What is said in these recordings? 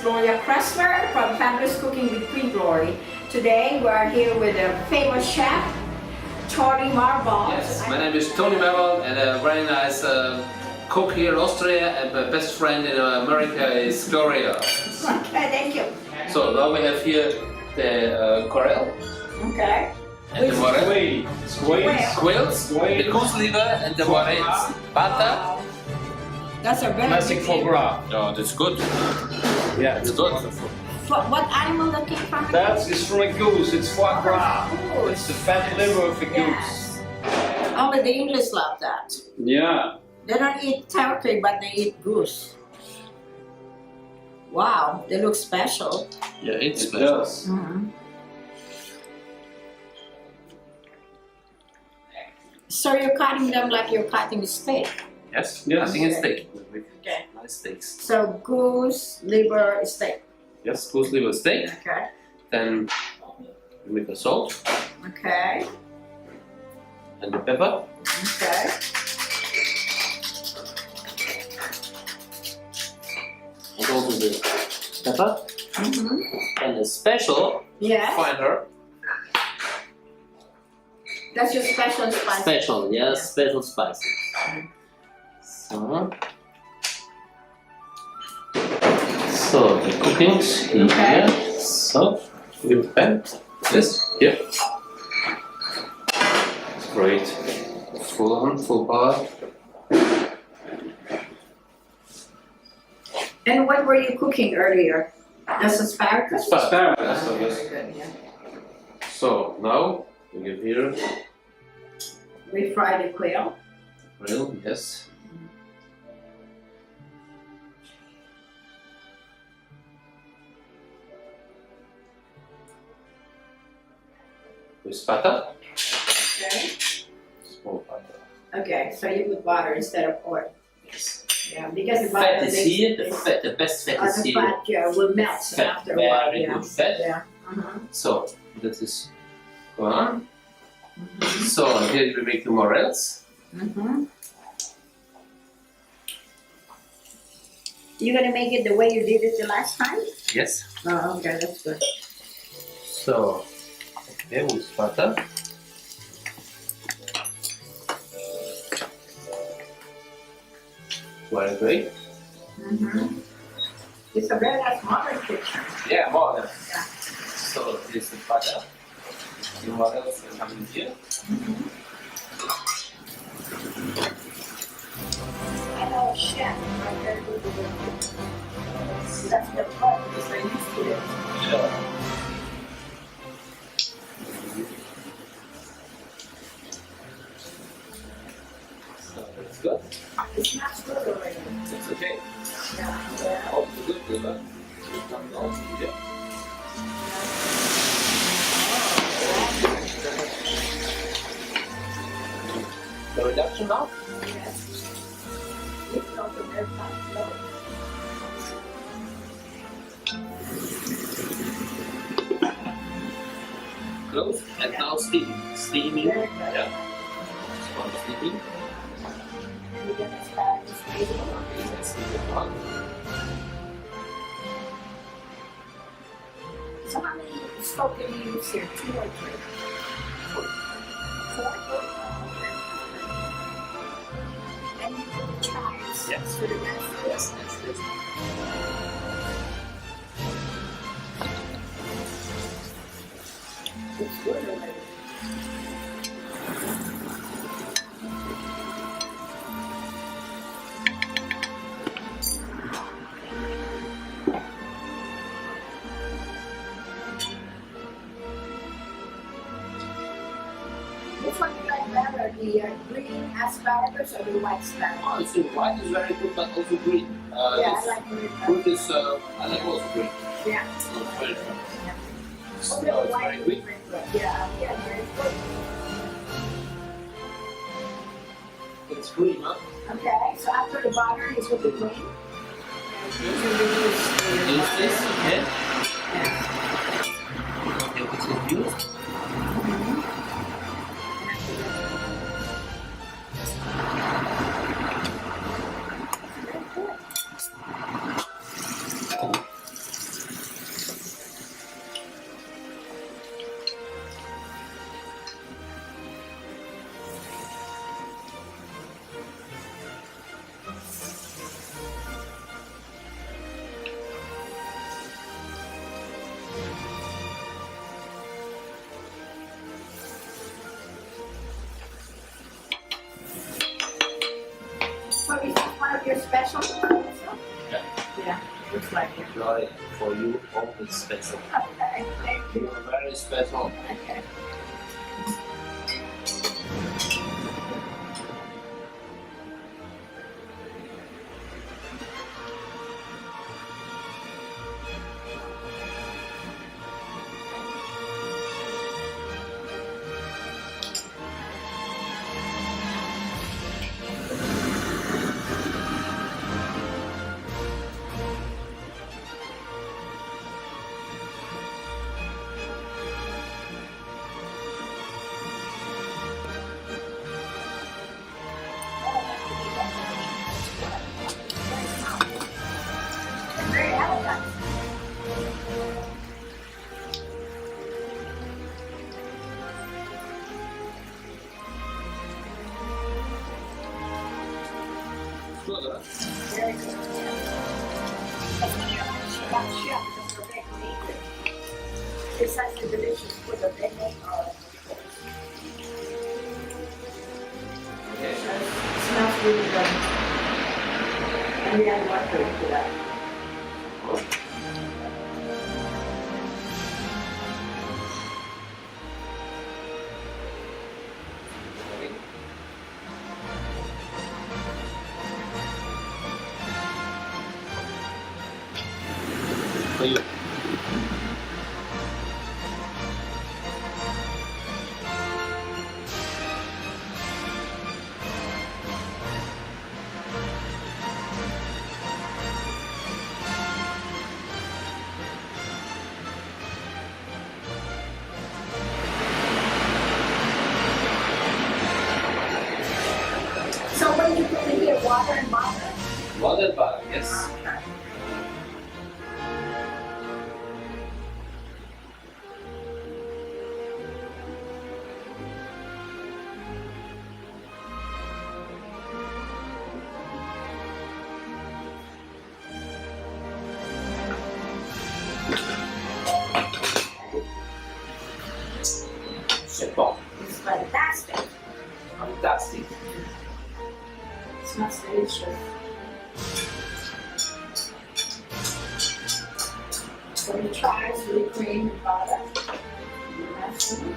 Gloria Cressler from Fabulous Cooking with QueenGlori. Today we are here with a famous chef, Toni Morwald. Yes, my name is Toni Morwald and a very nice cook here in Austria, and my best friend in America is Gloria. Okay, thank you. So now we have here the corral. Okay. And the morel. Squills, the goose liver and the morels. Butter. That's a very Classic good foie flavor. gras. Oh, that's good. Yeah, It's good. What animal that came from? that is from a goose. It's foie gras. Goose. It's the fat liver of a goose. Yes. Only the English love that. Yeah. They don't eat turkey, but they eat goose. Wow, they look special. Yeah, it's It special. does. So you're cutting them like you're cutting a steak. Yes, Yes. I think it's steak. Okay. Nice steaks. So goose, liver, steak. Yes, goose liver steak. Okay. Then we make the salt Okay. and the pepper. Okay. And also the pepper. And a special Yes. fine herb. That's your special spice. Special, yes, special spices. So the cookings here. Okay. So with the pan. This here. Great. Full on, full power. And what were you cooking earlier? Just asparagus? Asparagus. So, yes. Very good, yeah. So now we give here We fry the quail. grill, yes. With butter. Okay. Small butter. Okay, so you put butter instead of oil. Yes. Yeah, because the Fat butter is makes here, the best fat is the here. fat will melt Fat, after a while. very Yeah. good fat. Yeah. So this is go on. So here we make the morels. You're gonna make it the way you did it the last time? Yes. Oh, okay, that's good. So okay, with butter. Very great. It's a very nice modern kitchen. Yeah, more than. Yeah. So this is the butter. The morels will come in here. I know a chef, I'm very good with it. That's the part because I used to it. Yeah. So that's good. It's not good already. It's okay. Yeah. Yeah. Oh, good, good. Yeah. The reduction now? Yes. It's not a very fast flow. Close and now steaming. Steaming. Very good. Yeah. One steaming. And we get asparagus maybe. Let's see the one. So how many stock can you use here? 2 or 3? 4. And you put the chives Yes. to the rest. Yes, yes, yes. It's good already. Which one do you like better, the green asparagus or the white asparagus? Oh, so white is very good, but also green. Yeah, I It's- like green. Fruit is, I like also green. Yeah. So it's very good. So Oh, the it's white very is quick. very good. Yeah, yeah, very good. It's green, huh? Okay, so after the butter is with the green. Use this, okay? Yeah. Okay, this is used. of your special? Yeah. Yeah, looks like it. Glory, for you, always special. Okay, thank You you. are very special. Okay. Very elegant. Good, huh? Very good. That's when you're on chef because we're big meat. It's such a delicious food that they make all of it. Okay. It smells really good. And we have water into that. For you. So what did you put in here? Water and butter? Water butter, yes. Okay. C'est bon. It's fantastic. Fantastic. It smells delicious. So you try sweet cream and butter. That's it.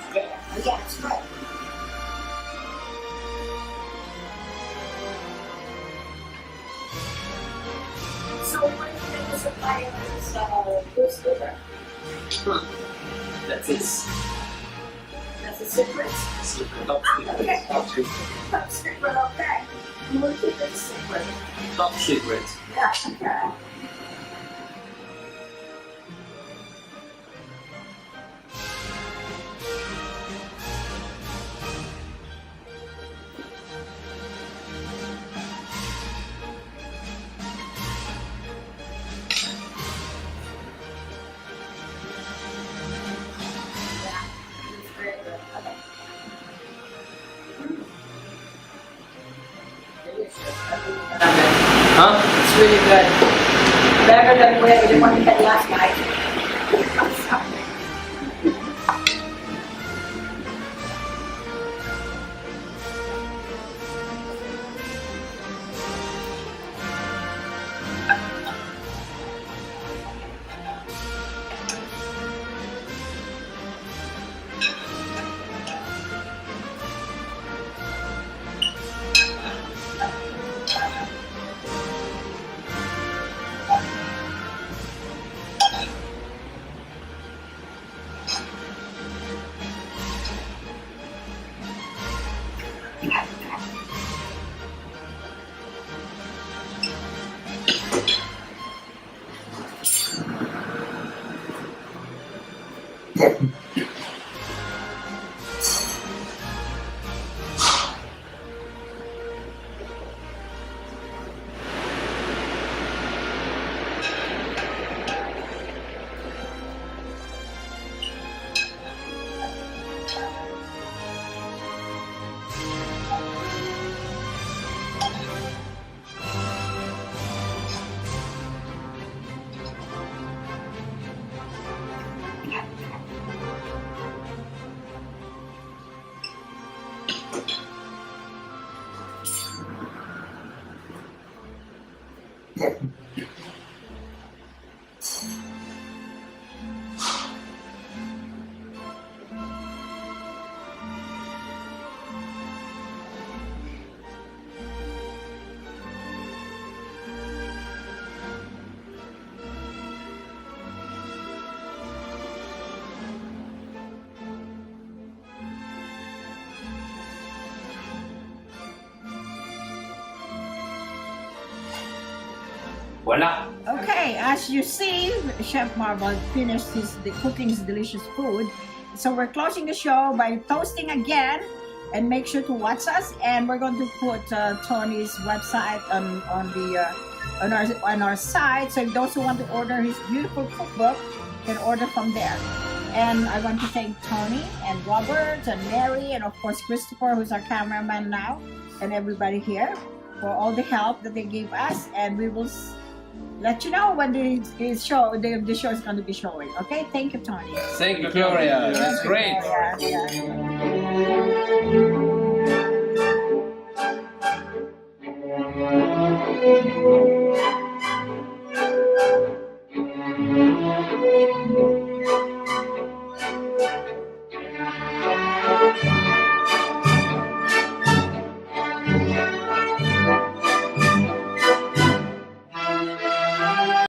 Okay. Yeah, it's great. So what do you think the supply of this goose liver? That's it. That's a secret? Secret. Top secret. Okay. Top secret. Top secret, okay. You will keep it a secret. Top secret. Yeah, okay. Yeah, it's very good. Okay. Delicious. Huh? It's really good. Better than whatever the one we had last night. I'm sorry. Voila. Okay, as you see, Chef Morwald finished cooking his delicious food. So we're closing the show by toasting again, and make sure to watch us. And we're going to put Tony's website on our site. So those who want to order his beautiful cookbook can order from there. And I want to thank Toni and Robert and Mary and of course Christopher, who's our cameraman now, and everybody here for all the help that they gave us. And we will let you know when the show is going to be showing. Okay, thank you, Toni. Thank you, Gloria. That's great. Yeah.